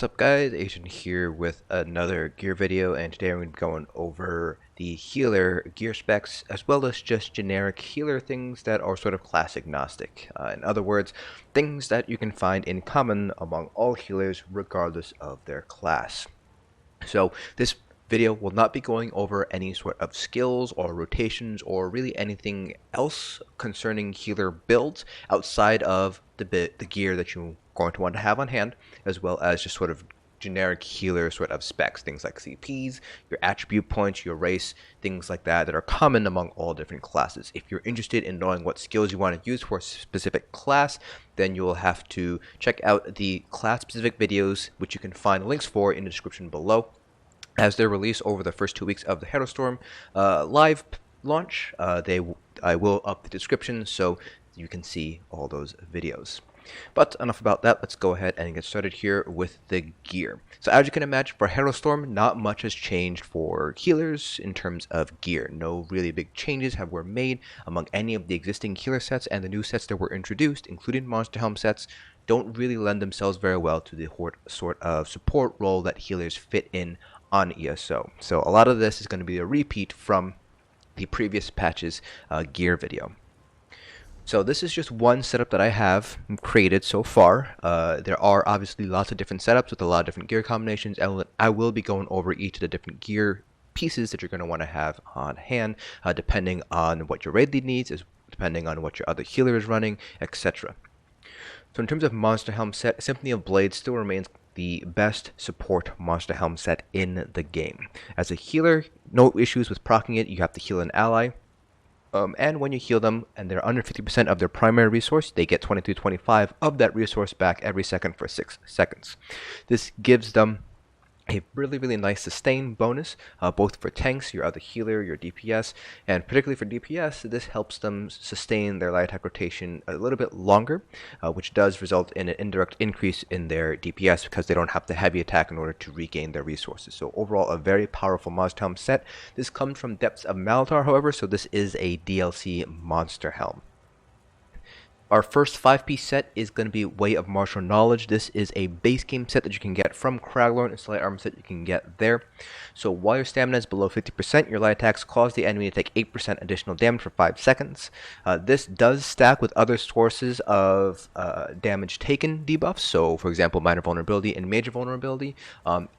What's up guys, Asian here with another gear video, and today I'm going to be going over the healer gear specs as well as just generic healer things that are sort of class agnostic. In other words, things that you can find in common among all healers regardless of their class. So this video will not be going over any sort of skills or rotations or really anything else concerning healer builds outside of the gear that you're going to want to have on hand, as well as just sort of generic healer sort of specs, things like CPs, your attribute points, your race, things like that are common among all different classes. If you're interested in knowing what skills you want to use for a specific class, then you will have to check out the class specific videos, which you can find links for in the description below, as they're released over the first 2 weeks of the Harrowstorm live launch. I will up the description so you can see all those videos. But enough about that, let's go ahead and get started here with the gear. So as you can imagine, for Harrowstorm, not much has changed for healers in terms of gear. No really big changes were made among any of the existing healer sets, and the new sets that were introduced, including Monster Helm sets, don't really lend themselves very well to the sort of support role that healers fit in on ESO. So a lot of this is going to be a repeat from the previous patch's gear video. So this is just one setup that I have created so far. There are obviously lots of different setups with a lot of different gear combinations, and I will be going over each of the different gear pieces that you're going to want to have on hand, depending on what your raid lead needs, depending on what your other healer is running, etc. So in terms of Monster Helm set, Symphony of Blades still remains the best support Monster Helm set in the game. As a healer, no issues with proccing it. You have to heal an ally. And when you heal them and they're under 50% of their primary resource, they get 2325 of that resource back every second for 6 seconds. This gives them a really nice sustain bonus, both for tanks, your other healer, your DPS, and particularly for DPS, this helps them sustain their light attack rotation a little bit longer, which does result in an indirect increase in their DPS because they don't have to heavy attack in order to regain their resources. So overall, a very powerful Monster Helm set. This comes from Depths of Malatar, however, so this is a DLC Monster Helm. Our first 5-piece set is going to be Way of Martial Knowledge. This is a base game set that you can get from Craglorn. It's a light armor set you can get there. So while your stamina is below 50%, your light attacks cause the enemy to take 8% additional damage for 5 seconds. This does stack with other sources of damage taken debuffs. So for example, minor vulnerability and major vulnerability.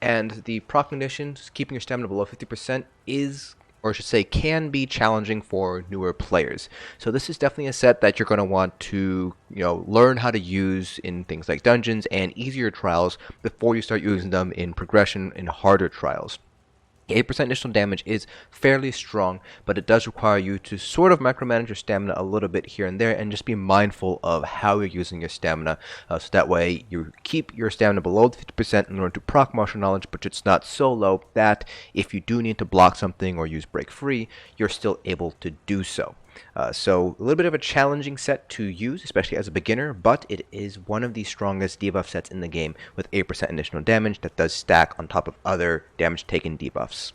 And the proc conditions, keeping your stamina below 50% is, or I should say, can be challenging for newer players. So this is definitely a set that you're going to want to, learn how to use in things like dungeons and easier trials before you start using them in progression in harder trials. 8% additional damage is fairly strong, but it does require you to sort of micromanage your stamina a little bit here and there, and just be mindful of how you're using your stamina, so that way you keep your stamina below 50% in order to proc martial knowledge, but it's not so low that if you do need to block something or use break free, you're still able to do so. So a little bit of a challenging set to use, especially as a beginner, but it is one of the strongest debuff sets in the game with 8% additional damage that does stack on top of other damage taken debuffs.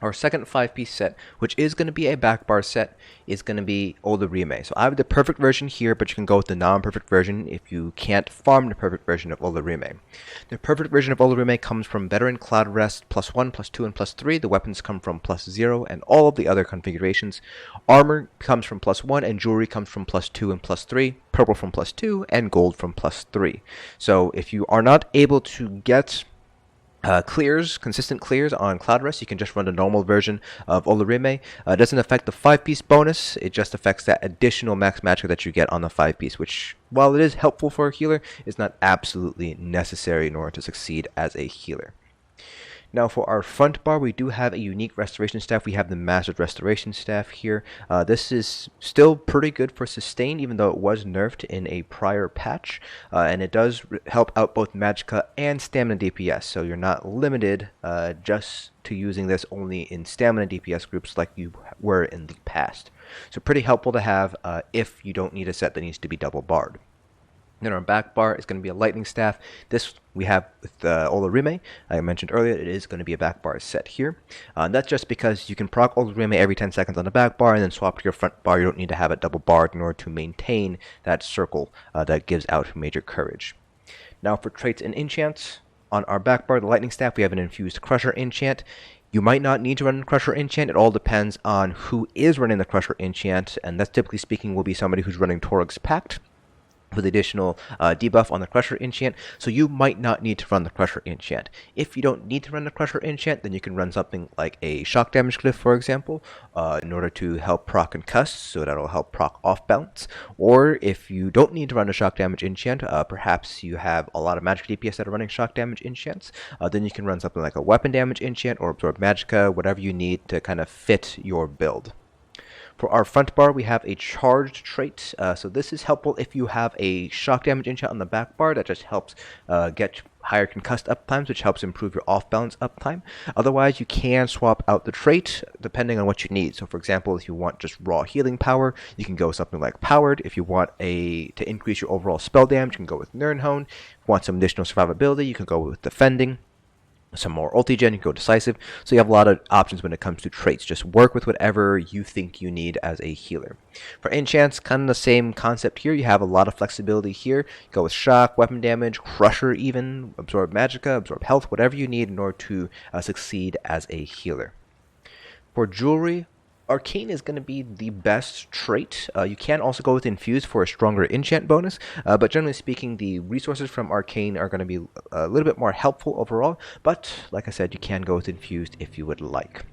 Our second 5-piece set, which is going to be a backbar set, is going to be Olorime. So I have the perfect version here, but you can go with the non-perfect version if you can't farm the perfect version of Olorime. The perfect version of Olorime comes from Veteran Cloudrest +1, +2, and +3. The weapons come from +0 and all of the other configurations. Armor comes from +1 and jewelry comes from +2 and +3. Purple from +2 and gold from +3. So if you are not able to get consistent clears on Cloudrest, you can just run the normal version of Olorime. It doesn't affect the 5-piece bonus, it just affects that additional max magic that you get on the 5-piece, which, while it is helpful for a healer, is not absolutely necessary in order to succeed as a healer. Now for our front bar, we do have a unique restoration staff. We have the Mastered Restoration Staff here. This is still pretty good for sustain, even though it was nerfed in a prior patch. And it does help out both Magicka and Stamina DPS, so you're not limited just to using this only in Stamina DPS groups like you were in the past. So pretty helpful to have if you don't need a set that needs to be double barred. Then our back bar is going to be a lightning staff. This we have with Olorime. I mentioned earlier it is going to be a back bar set here. That's just because you can proc Olorime every 10 seconds on the back bar and then swap to your front bar. You don't need to have it double barred in order to maintain that circle that gives out major courage. Now for traits and enchants, On our back bar, the Lightning Staff, we have an Infused Crusher enchant. You might not need to run Crusher enchant. It all depends on who is running the Crusher enchant, and that's typically speaking will be somebody who's running Torug's Pact with additional debuff on the Crusher enchant, so you might not need to run the Crusher enchant. If you don't need to run the Crusher enchant, then you can run something like a shock damage glyph, for example, in order to help proc concuss, so that'll help proc off balance. Or if you don't need to run a shock damage enchant, perhaps you have a lot of magic DPS that are running shock damage enchants, then you can run something like a weapon damage enchant or absorb magicka, whatever you need to kind of fit your build. For our front bar, we have a charged trait, so this is helpful if you have a shock damage enchant on the back bar that just helps get higher concussed uptimes, which helps improve your off-balance uptime. Otherwise, you can swap out the trait depending on what you need. So for example, if you want just raw healing power, you can go something like Powered. If you want to increase your overall spell damage, you can go with Nirnhone. If you want some additional survivability, you can go with Defending. Some more ulti-gen, you can go Decisive. So you have a lot of options when it comes to traits. Just work with whatever you think you need as a healer. For enchants, kind of the same concept here. You have a lot of flexibility here. Go with Shock, Weapon Damage, Crusher even, Absorb Magicka, Absorb Health, whatever you need in order to succeed as a healer. For jewelry, Arcane is going to be the best trait. You can also go with Infuse for a stronger enchant bonus, but generally speaking, the resources from Arcane are going to be a little bit more helpful overall, but like I said, you can go with Infused if you would like.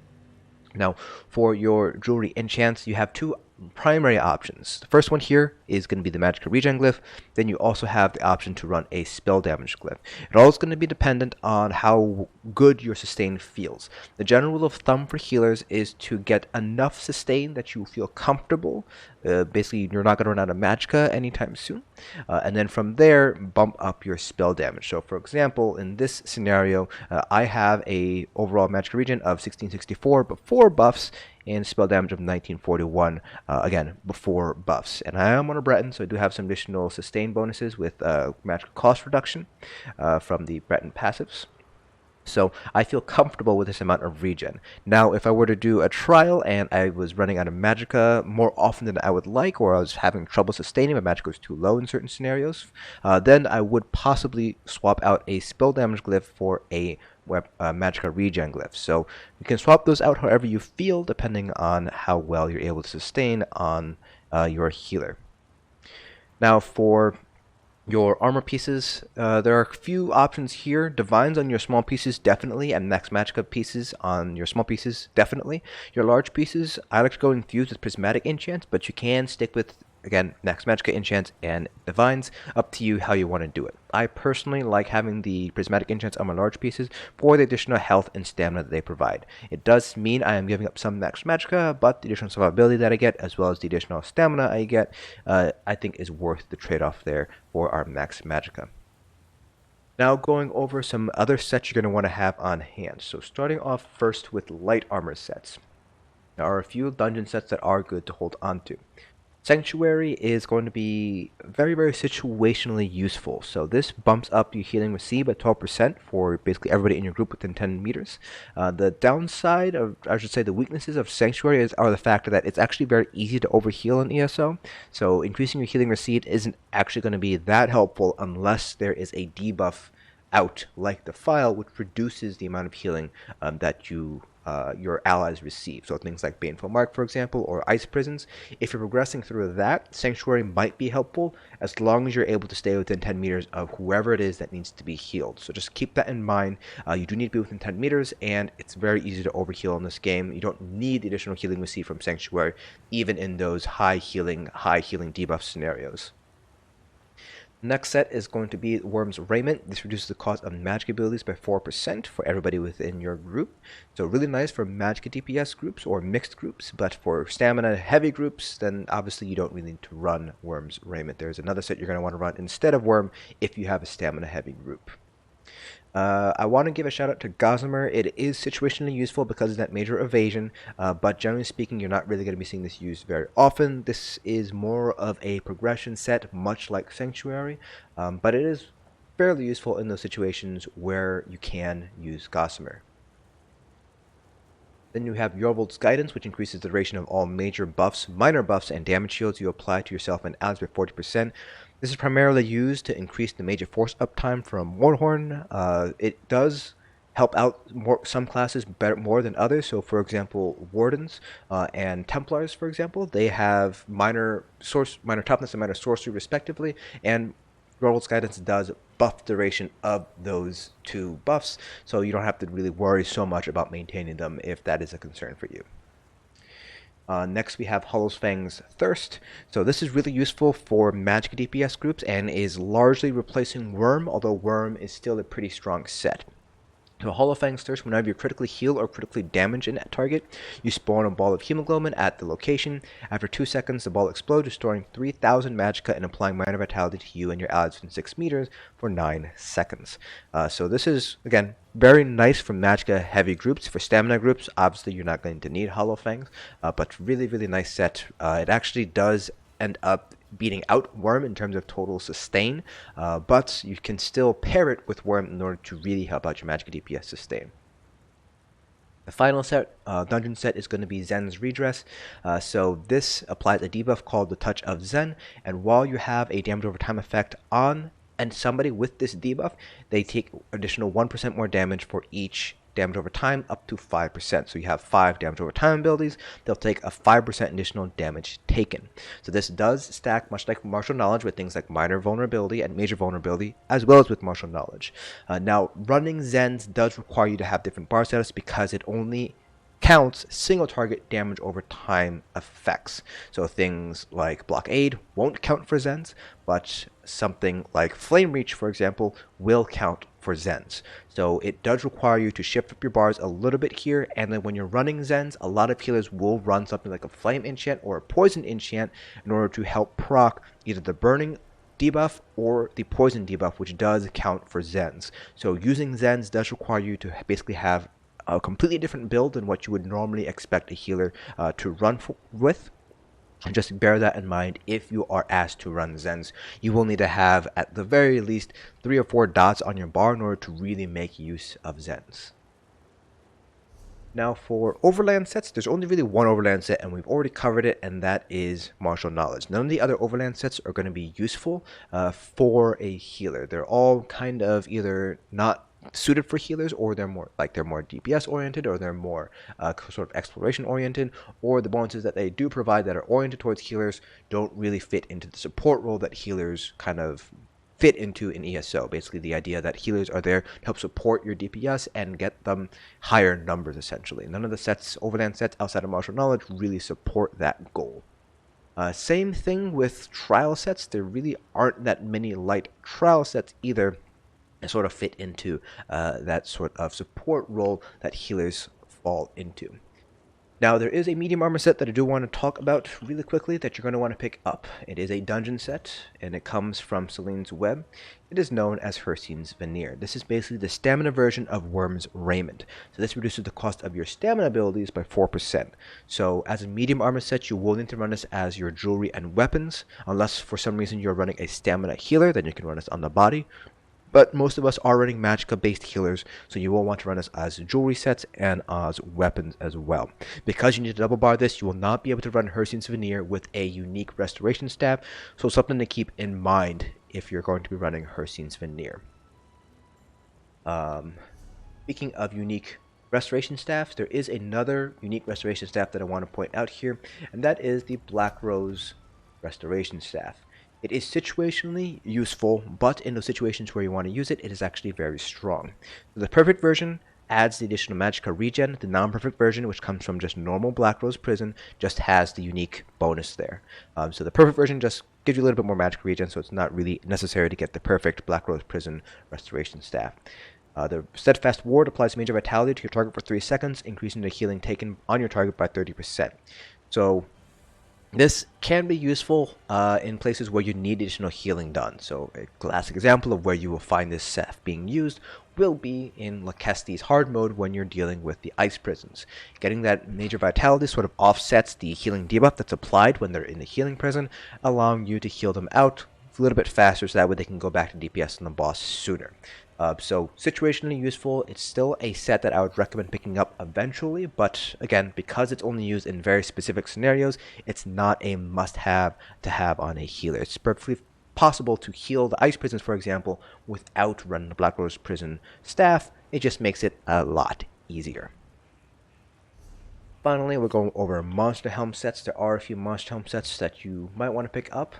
Now, for your jewelry enchants, you have two primary options. The first one here is going to be the Magicka Regen glyph. Then you also have the option to run a spell damage glyph. It all is going to be dependent on how good your sustain feels. The general rule of thumb for healers is to get enough sustain that you feel comfortable. Basically, you're not going to run out of magicka anytime soon. And then from there, bump up your spell damage. So for example, in this scenario, I have a overall magicka regen of 1664 before buffs, and spell damage of 1941, again, before buffs. And I am on a Breton, so I do have some additional sustain bonuses with magic cost reduction from the Breton passives. So I feel comfortable with this amount of regen. Now, if I were to do a trial and I was running out of magicka more often than I would like, or I was having trouble sustaining, my magicka was too low in certain scenarios, then I would possibly swap out a spell damage glyph for a magicka regen glyph. So you can swap those out however you feel, depending on how well you're able to sustain on your healer. Now for your armor pieces, there are a few options here. Divines on your small pieces, definitely, and max magicka pieces on your small pieces, definitely. Your large pieces, I like to go infused with prismatic enchants, but you can stick with, again, max magicka enchants and divines. Up to you how you want to do it. I personally like having the prismatic enchants on my large pieces for the additional health and stamina that they provide. It does mean I am giving up some max magicka, but the additional survivability that I get, as well as the additional stamina I get, I think is worth the trade-off there for our max magicka. Now going over some other sets you're going to want to have on hand. So starting off first with light armor sets. There are a few dungeon sets that are good to hold on to. Sanctuary is going to be very, very situationally useful. So this bumps up your healing receive by 12% for basically everybody in your group within 10 meters. The downside of, I should say, the weaknesses of Sanctuary are the fact that it's actually very easy to overheal in ESO. So increasing your healing receipt isn't actually going to be that helpful unless there is a debuff out like the file, which reduces the amount of healing that your allies receive. So things like Baneful Mark, for example, or Ice Prisons. If you're progressing through that, Sanctuary might be helpful as long as you're able to stay within 10 meters of whoever it is that needs to be healed. So just keep that in mind. You do need to be within 10 meters, and it's very easy to overheal in this game. You don't need the additional healing received from Sanctuary, even in those high healing debuff scenarios. Next set is going to be Worm's Raiment. This reduces the cost of magic abilities by 4% for everybody within your group. So really nice for magic DPS groups or mixed groups, but for stamina heavy groups, then obviously you don't really need to run Worm's Raiment. There's another set you're going to want to run instead of Worm if you have a stamina heavy group. I want to give a shout out to Gossamer. It is situationally useful because of that major evasion, but generally speaking, you're not really going to be seeing this used very often. This is more of a progression set, much like Sanctuary, but it is fairly useful in those situations where you can use Gossamer. Then you have Jorvuld's Guidance, which increases the duration of all major buffs, minor buffs, and damage shields you apply to yourself and allies by 40%. This is primarily used to increase the major force uptime from Warhorn. It does help out some classes more than others. So, for example, Wardens and Templars, for example, they have minor toughness and minor sorcery respectively, and Jorvuld's Guidance does buff duration of those two buffs, so you don't have to really worry so much about maintaining them if that is a concern for you. Next we have Hollowfang's Thirst. So this is really useful for magic DPS groups and is largely replacing Worm, although Worm is still a pretty strong set. So Hollowfang's Thirst, whenever you critically heal or critically damage a target, you spawn a ball of hemoglobin at the location. After 2 seconds, the ball explodes, restoring 3000 magicka and applying minor vitality to you and your allies within 6 meters for 9 seconds. So this is, again, very nice for magicka heavy groups. For stamina groups, obviously you're not going to need Hollowfangs, but really, really nice set. It actually does end up beating out Worm in terms of total sustain, but you can still pair it with Worm in order to really help out your magic DPS sustain. The final set, dungeon set, is going to be Zen's Redress. So this applies a debuff called the Touch of Zen, and while you have a damage over time effect on and somebody with this debuff, they take additional 1% more damage for each damage over time, up to 5%. So you have 5 damage over time abilities, they'll take a 5% additional damage taken. So this does stack much like Martial Knowledge with things like minor vulnerability and major vulnerability, as well as with Martial Knowledge. Now, running Zens does require you to have different bar status because it only counts single target damage over time effects. So things like Blockade won't count for Zens, but something like Flame Reach, for example, will count for Zens. So it does require you to shift up your bars a little bit here, and then when you're running Zens, a lot of healers will run something like a Flame Enchant or a Poison Enchant in order to help proc either the Burning debuff or the Poison debuff, which does count for Zens. So using Zens does require you to basically have a completely different build than what you would normally expect a healer to run with. And just bear that in mind if you are asked to run Zens. You will need to have at the very least 3 or 4 dots on your bar in order to really make use of Zens. Now for overland sets, there's only really one overland set, and we've already covered it, and that is Martial Knowledge. None of the other overland sets are going to be useful for a healer. They're all kind of either not suited for healers, or they're more DPS oriented, or they're more sort of exploration oriented, or the bonuses that they do provide that are oriented towards healers don't really fit into the support role that healers kind of fit into in ESO. Basically the idea that healers are there to help support your DPS and get them higher numbers essentially. None of the sets, overland sets outside of Martial Knowledge, really support that goal. Same thing with trial sets. There really aren't that many light trial sets either and sort of fit into that sort of support role that healers fall into. Now, there is a medium armor set that I do want to talk about really quickly that you're going to want to pick up. It is a dungeon set, and it comes from Selene's Web. It is known as Hircine's Veneer. This is basically the stamina version of Worm's Raiment. So this reduces the cost of your stamina abilities by 4%. So as a medium armor set, you will need to run this as your jewelry and weapons. Unless for some reason you're running a stamina healer, then you can run this on the body. But most of us are running magicka-based healers, so you will want to run this as jewelry sets and as weapons as well. Because you need to double bar this, you will not be able to run Hircine's Veneer with a unique restoration staff, so something to keep in mind if you're going to be running Hircine's Veneer. Speaking of unique restoration staffs, there is another unique restoration staff that I want to point out here, and that is the Black Rose Restoration Staff. It is situationally useful, but in those situations where you want to use it, it is actually very strong. The perfect version adds the additional magicka regen. The non-perfect version, which comes from just normal Black Rose Prison, just has the unique bonus there. So the perfect version just gives you a little bit more magicka regen, so it's not really necessary to get the perfect Black Rose Prison restoration staff. The Steadfast Ward applies major vitality to your target for 3 seconds, increasing the healing taken on your target by 30%. So this can be useful in places where you need additional healing done. So a classic example of where you will find this staff being used will be in Lakesti's hard mode when you're dealing with the ice prisons. Getting that major vitality sort of offsets the healing debuff that's applied when they're in the healing prison, allowing you to heal them out a little bit faster so that way they can go back to DPS on the boss sooner. So situationally useful. It's still a set that I would recommend picking up eventually, but again, because it's only used in very specific scenarios, it's not a must-have to have on a healer. It's perfectly possible to heal the Ice Prisons, for example, without running the Black Rose Prison staff. It just makes it a lot easier. Finally, we're going over Monster Helm sets. There are a few Monster Helm sets that you might want to pick up.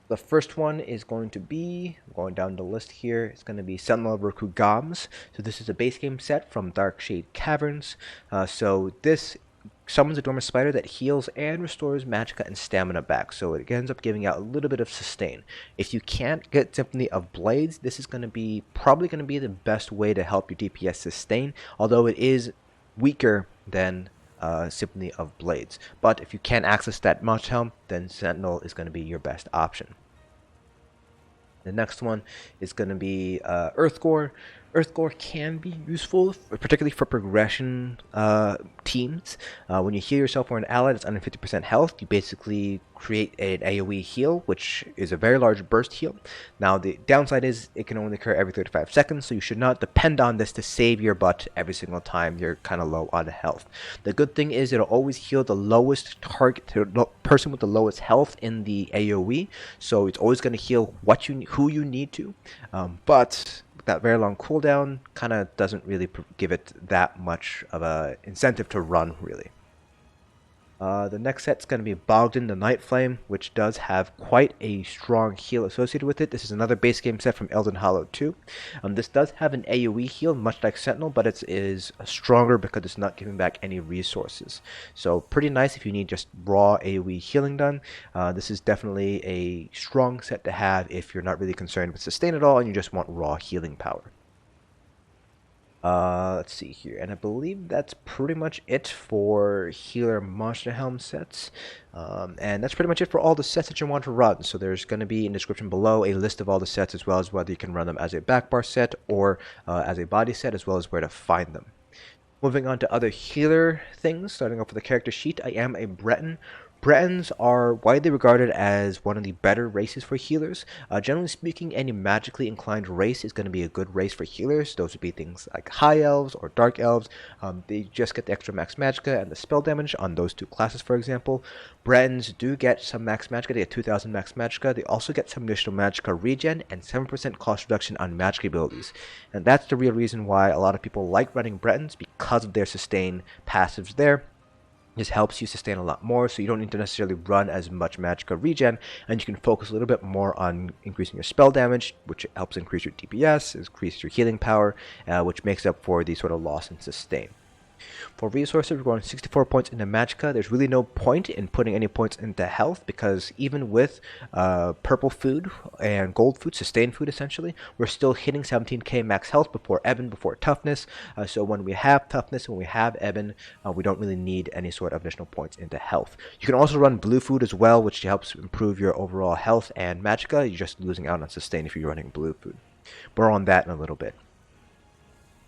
The first one is going to be, going down the list here, it's going to be Sentinel Rkugamz. So this is a base game set from Darkshade Caverns. So this summons a dormant spider that heals and restores magicka and stamina back. So it ends up giving out a little bit of sustain. If you can't get Symphony of Blades, this is probably going to be the best way to help your DPS sustain, although it is weaker than Symphony of Blades. But if you can't access that much Helm, then Sentinel is going to be your best option. The next one is going to be Earthgore. Earthgore can be useful, particularly for progression teams. When you heal yourself or an ally that's under 50% health, you basically create an AoE heal, which is a very large burst heal. Now, the downside is it can only occur every 35 seconds, so you should not depend on this to save your butt every single time you're kind of low on health. The good thing is it'll always heal the lowest target, the person with the lowest health in the AoE, so it's always going to heal who you need to, but that very long cooldown kind of doesn't really give it that much of a incentive to run, really. The next set's going to be Bogdan the Nightflame, which does have quite a strong heal associated with it. This is another base game set from Elden Hollow II. This does have an AoE heal, much like Sentinel, but it is stronger because it's not giving back any resources. So pretty nice if you need just raw AoE healing done. This is definitely a strong set to have if you're not really concerned with sustain at all and you just want raw healing power. Let's see here, and I believe that's pretty much it for healer Monster Helm sets, and that's pretty much it for all the sets that you want to run. So there's going to be in the description below a list of all the sets, as well as whether you can run them as a backbar set or as a body set, as well as where to find them. Moving on to other healer things, starting off with the character sheet, I am a Breton. Bretons are widely regarded as one of the better races for healers. Generally speaking, any magically inclined race is going to be a good race for healers. Those would be things like High Elves or Dark Elves. They just get the extra max magicka and the spell damage on those two classes, for example. Bretons do get some max magicka. They get 2,000 max magicka. They also get some additional magicka regen and 7% cost reduction on magic abilities. And that's the real reason why a lot of people like running Bretons, because of their sustain passives there. This helps you sustain a lot more, so you don't need to necessarily run as much magicka regen, and you can focus a little bit more on increasing your spell damage, which helps increase your DPS, increase your healing power, which makes up for the sort of loss in sustain. For resources, we're going 64 points into magicka. There's really no point in putting any points into health, because even with purple food and gold food, sustained food essentially, we're still hitting 17k max health before Ebon, before toughness. So when we have toughness, when we have Ebon, we don't really need any sort of additional points into health. You can also run blue food as well, which helps improve your overall health and magicka. You're just losing out on sustain if you're running blue food. More on that in a little bit.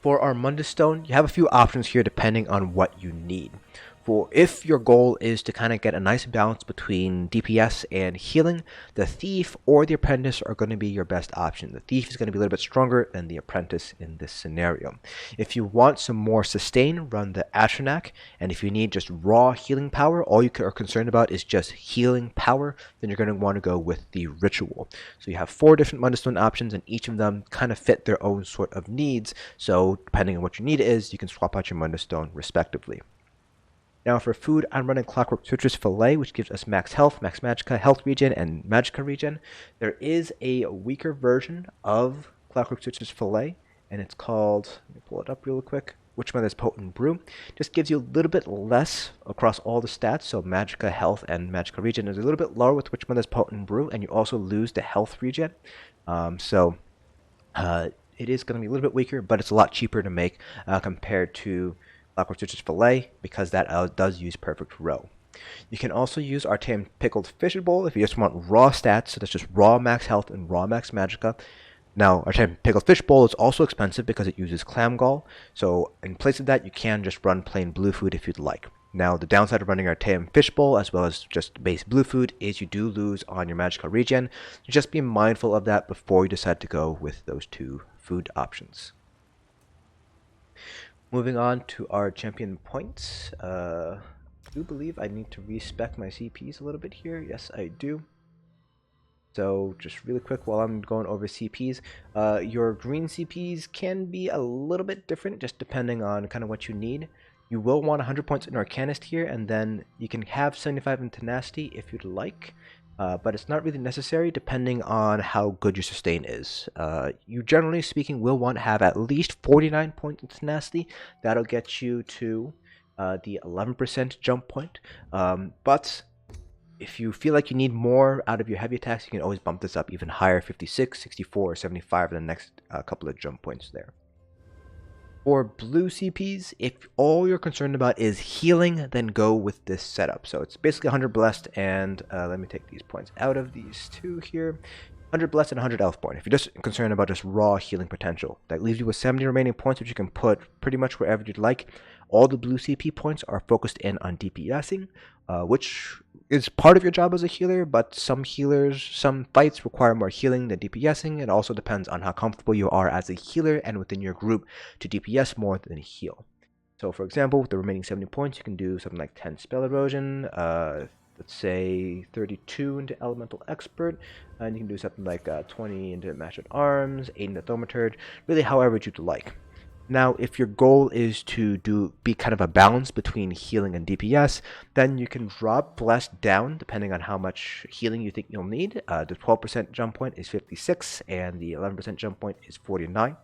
For our Mundus Stone, you have a few options here depending on what you need. For if your goal is to kind of get a nice balance between DPS and healing, the Thief or the Apprentice are going to be your best option. The Thief is going to be a little bit stronger than the Apprentice in this scenario. If you want some more sustain, run the Atronach, and if you need just raw healing power, all you are concerned about is just healing power, then you're going to want to go with the Ritual. So you have 4 different Mundus Stone options, and each of them kind of fit their own sort of needs, so depending on what your need is, you can swap out your Mundus Stone respectively. Now for food, I'm running Clockwork Citrus Fillet, which gives us max health, max magicka, health regen, and magicka regen. There is a weaker version of Clockwork Citrus Fillet, and it's called, let me pull it up real quick, Witchmother's Potent Brew. Just gives you a little bit less across all the stats, so magicka, health, and magicka regen is a little bit lower with Witchmother's Potent Brew, and you also lose the health regen. It is going to be a little bit weaker, but it's a lot cheaper to make compared to Clockwork Citrus Fillet, because that does use Perfect Row. You can also use our tame Pickled Fish Bowl if you just want raw stats, so that's just raw max health and raw max magicka. Now, our tame Pickled Fish Bowl is also expensive because it uses clam gall, so in place of that, you can just run plain blue food if you'd like. Now, the downside of running our tame Fish Bowl, as well as just base blue food, is you do lose on your magicka regen. Just be mindful of that before you decide to go with those two food options. Moving on to our champion points. I do believe I need to respec my CPs a little bit here. Yes, I do. So just really quick while I'm going over CPs, your green CPs can be a little bit different just depending on kind of what you need. You will want 100 points in Arcanist here, and then you can have 75 in Tenacity if you'd like, but it's not really necessary depending on how good your sustain is. You generally speaking will want to have at least 49 points in Tenacity. That'll get you to the 11% jump point, but if you feel like you need more out of your heavy attacks, you can always bump this up even higher, 56, 64, or 75 in the next couple of jump points there. For blue CPs, if all you're concerned about is healing, then go with this setup. So it's basically 100 Blessed, and let me take these points out of these two here. 100 Blessed and 100 Elf Point. If you're just concerned about just raw healing potential, that leaves you with 70 remaining points, which you can put pretty much wherever you'd like. All the blue CP points are focused in on DPSing, which is part of your job as a healer, but some fights require more healing than DPSing. It also depends on how comfortable you are as a healer and within your group to DPS more than heal. So for example, with the remaining 70 points, you can do something like 10 Spell Erosion, let's say 32 into Elemental Expert, and you can do something like 20 into Mastered Arms, 8 into Thaumaturge, really however you'd like. Now, if your goal is to be kind of a balance between healing and DPS, then you can drop Blessed down depending on how much healing you think you'll need. The 12% jump point is 56, and the 11% jump point is 49.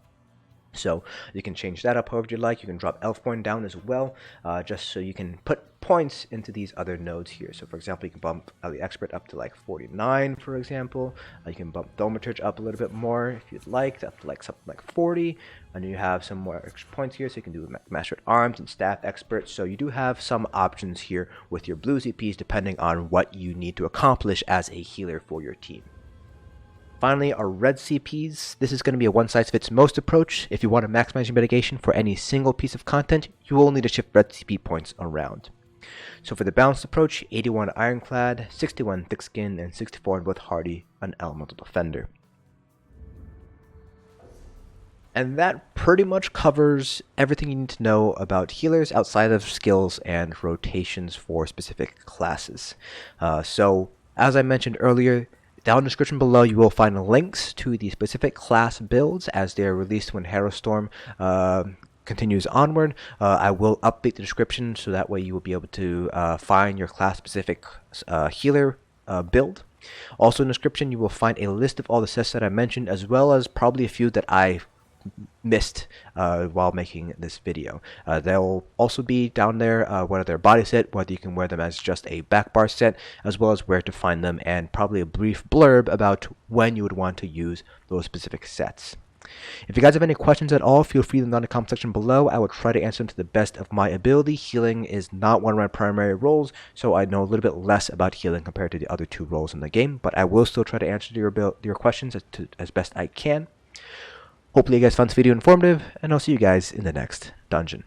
So you can change that up however you like. You can drop Elf Point down as well, just so you can put points into these other nodes here. So for example, you can bump the Expert up to like 49, for example. You can bump Thaumaturge up a little bit more if you'd like, up to like something like 40. And you have some more extra points here, so you can do Mastered Arms and Staff Expert. So you do have some options here with your blue CPs depending on what you need to accomplish as a healer for your team. Finally, our red CPs. This is going to be a one-size-fits-most approach. If you want to maximize your mitigation for any single piece of content, you will need to shift red CP points around. So for the balanced approach, 81 Ironclad, 61 Thick Skin, and 64 in both Hardy, an Elemental Defender. And that pretty much covers everything you need to know about healers outside of skills and rotations for specific classes. So, as I mentioned earlier, down in the description below, you will find links to the specific class builds as they are released when Harrowstorm continues onward. I will update the description so that way you will be able to find your class-specific healer build. Also in the description, you will find a list of all the sets that I mentioned, as well as probably a few that I missed while making this video. They'll also be down there, whether they're body set, whether you can wear them as just a back bar set, as well as where to find them, and probably a brief blurb about when you would want to use those specific sets. If you guys have any questions at all, feel free to leave them in the comment section below. I will try to answer them to the best of my ability. Healing is not one of my primary roles, so I know a little bit less about healing compared to the other two roles in the game, but I will still try to answer your questions as best I can. Hopefully you guys found this video informative, and I'll see you guys in the next dungeon.